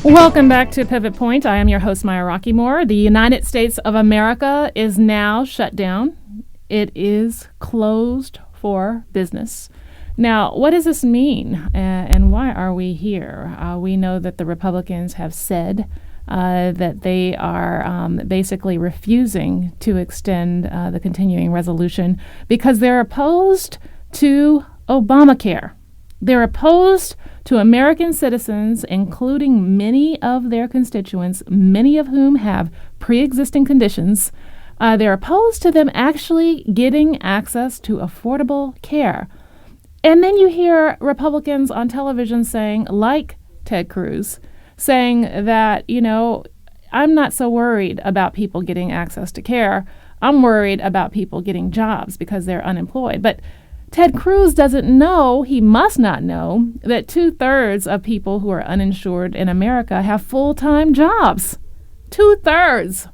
Welcome back to Pivot Point. I am your host, Maya Rockeymoore. The United States of America is now shut down. It is closed for business. Now, what does this mean, and why are we here? We know that the Republicans have said that they are basically refusing to extend the continuing resolution because they're opposed to Obamacare. They're opposed to American citizens, including many of their constituents, many of whom have pre-existing conditions. They're opposed to them actually getting access to affordable care. And then you hear Republicans on television saying, like Ted Cruz, saying that, I'm not so worried about people getting access to care. I'm worried about people getting jobs because they're unemployed. But Ted Cruz doesn't know, he must not know, that 2/3 of people who are uninsured in America have full-time jobs. 2/3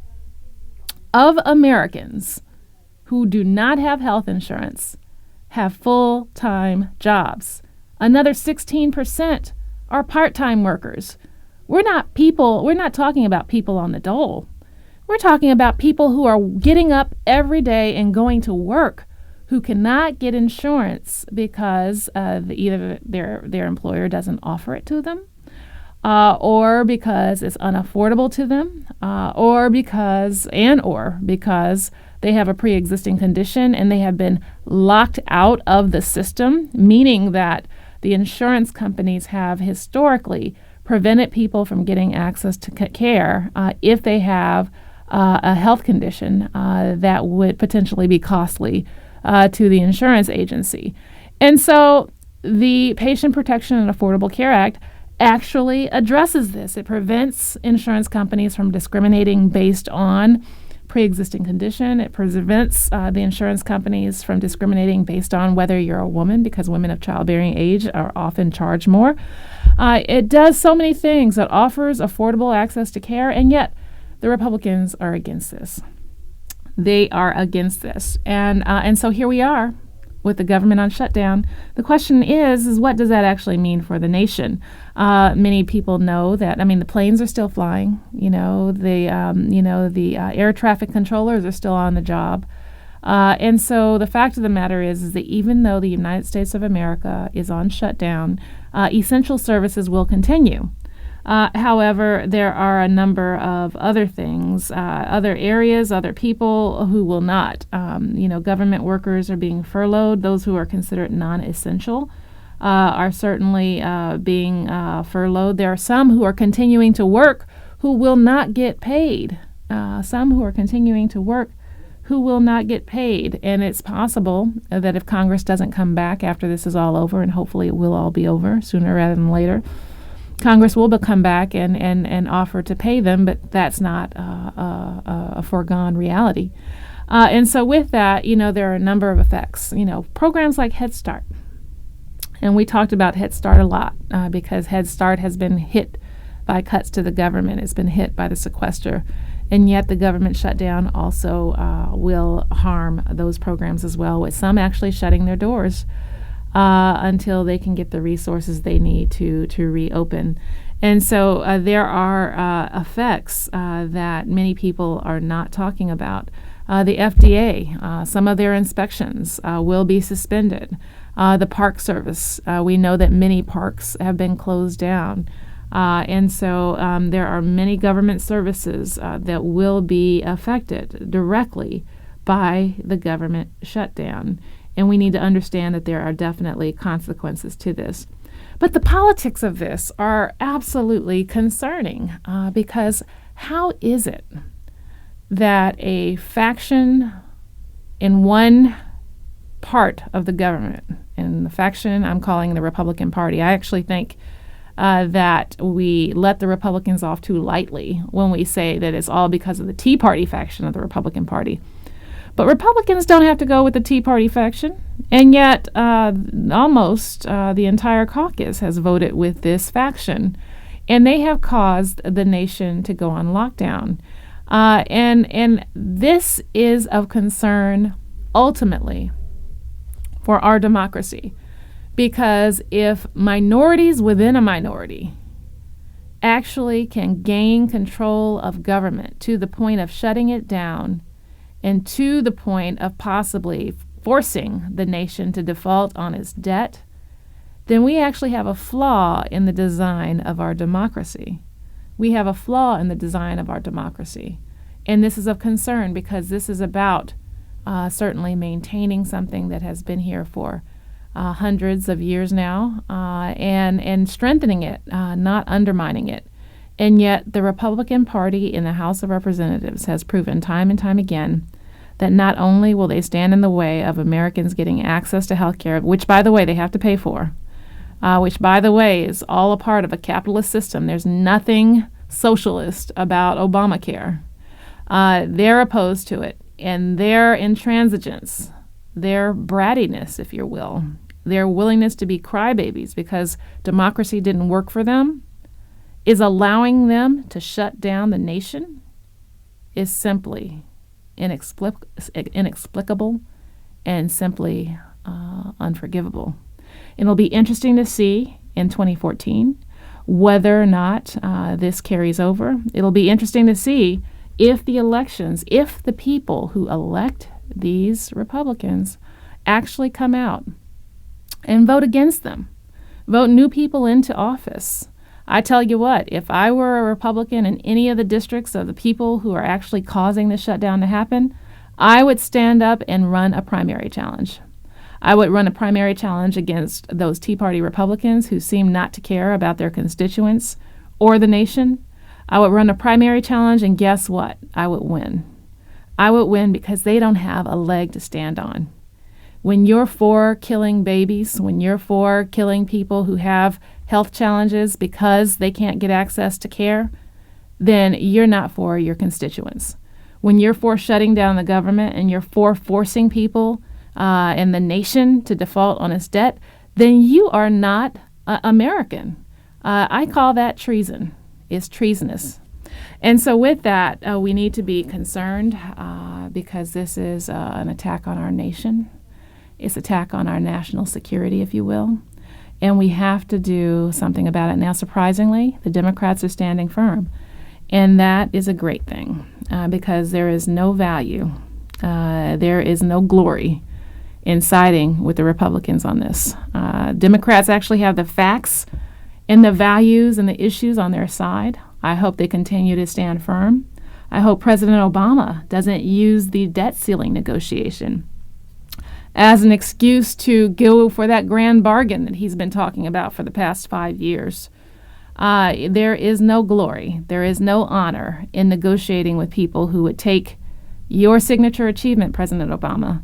of Americans who do not have health insurance have full-time jobs. Another 16% are part-time workers. We're not talking about people on the dole. We're talking about people who are getting up every day and going to work, who cannot get insurance because either their employer doesn't offer it to them, or because it's unaffordable to them, or because they have a pre-existing condition and they have been locked out of the system, meaning that the insurance companies have historically prevented people from getting access to care if they have a health condition that would potentially be costly to the insurance agency. And so the Patient Protection and Affordable Care Act actually addresses this. It prevents insurance companies from discriminating based on pre-existing condition. It prevents the insurance companies from discriminating based on whether you're a woman, because women of childbearing age are often charged more. It does so many things. It offers affordable access to care, and yet the Republicans are against this. They are against this. And so here we are with the government on shutdown. The question is what does that actually mean for the nation? Many people know that, the planes are still flying. The air traffic controllers are still on the job. And so the fact of the matter is that even though the United States of America is on shutdown, essential services will continue. However, there are a number of other things, other areas, other people who will not. Government workers are being furloughed. Those who are considered non-essential are certainly being furloughed. There are some who are continuing to work who will not get paid. Some who are continuing to work who will not get paid. And it's possible that if Congress doesn't come back after this is all over, and hopefully it will all be over sooner rather than later, Congress will come back and offer to pay them, but that's not a foregone reality. And so with that, there are a number of effects. Programs like Head Start. And we talked about Head Start a lot because Head Start has been hit by cuts to the government. It's been hit by the sequester. And yet the government shutdown also will harm those programs as well, with some actually shutting their doors until they can get the resources they need to reopen. And so there are effects that many people are not talking about. The FDA, some of their inspections will be suspended. The Park Service, we know that many parks have been closed down. And so there are many government services that will be affected directly by the government shutdown. And we need to understand that there are definitely consequences to this. But the politics of this are absolutely concerning because how is it that a faction in one part of the government, and the faction I'm calling the Republican Party, I actually think that we let the Republicans off too lightly when we say that it's all because of the Tea Party faction of the Republican Party. But Republicans don't have to go with the Tea Party faction, and yet almost the entire caucus has voted with this faction, and they have caused the nation to go on lockdown. And this is of concern ultimately for our democracy, because if minorities within a minority actually can gain control of government to the point of shutting it down and to the point of possibly forcing the nation to default on its debt, then we actually have a flaw in the design of our democracy. We have a flaw in the design of our democracy. And this is of concern because this is about certainly maintaining something that has been here for hundreds of years now, and strengthening it, not undermining it. And yet the Republican Party in the House of Representatives has proven time and time again that not only will they stand in the way of Americans getting access to health care, which, by the way, they have to pay for, which, by the way, is all a part of a capitalist system. There's nothing socialist about Obamacare. They're opposed to it, and their intransigence, their brattiness, if you will, their willingness to be crybabies because democracy didn't work for them, is allowing them to shut down the nation, is simply inexplicable and simply unforgivable. It'll be interesting to see in 2014 whether or not this carries over. It'll be interesting to see if the people who elect these Republicans actually come out and vote against them, vote new people into office. I tell you what, if I were a Republican in any of the districts of the people who are actually causing this shutdown to happen, I would stand up and run a primary challenge. I would run a primary challenge against those Tea Party Republicans who seem not to care about their constituents or the nation. I would run a primary challenge, and guess what? I would win. I would win because they don't have a leg to stand on. When you're for killing babies, when you're for killing people who have health challenges because they can't get access to care, then you're not for your constituents. When you're for shutting down the government and you're for forcing people and the nation to default on its debt, then you are not American. I call that treason. It's treasonous. And so with that, we need to be concerned because this is an attack on our nation. It's an attack on our national security, if you will. And we have to do something about it. Now, surprisingly, the Democrats are standing firm. And that is a great thing because there is no value, there is no glory in siding with the Republicans on this. Democrats actually have the facts and the values and the issues on their side. I hope they continue to stand firm. I hope President Obama doesn't use the debt ceiling negotiation as an excuse to go for that grand bargain that he's been talking about for the past 5 years. There is no glory, there is no honor in negotiating with people who would take your signature achievement, President Obama,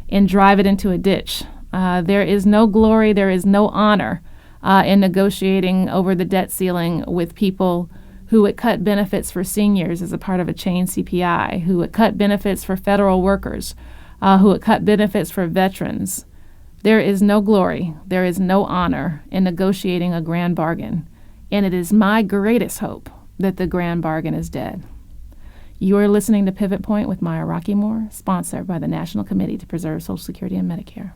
and drive it into a ditch. There is no glory, there is no honor in negotiating over the debt ceiling with people who would cut benefits for seniors as a part of a chained-cpi, who would cut benefits for federal workers, who would cut benefits for veterans. There is no glory, there is no honor in negotiating a grand bargain. And it is my greatest hope that the grand bargain is dead. You are listening to Pivot Point with Maya Rockeymoore, sponsored by the National Committee to Preserve Social Security and Medicare.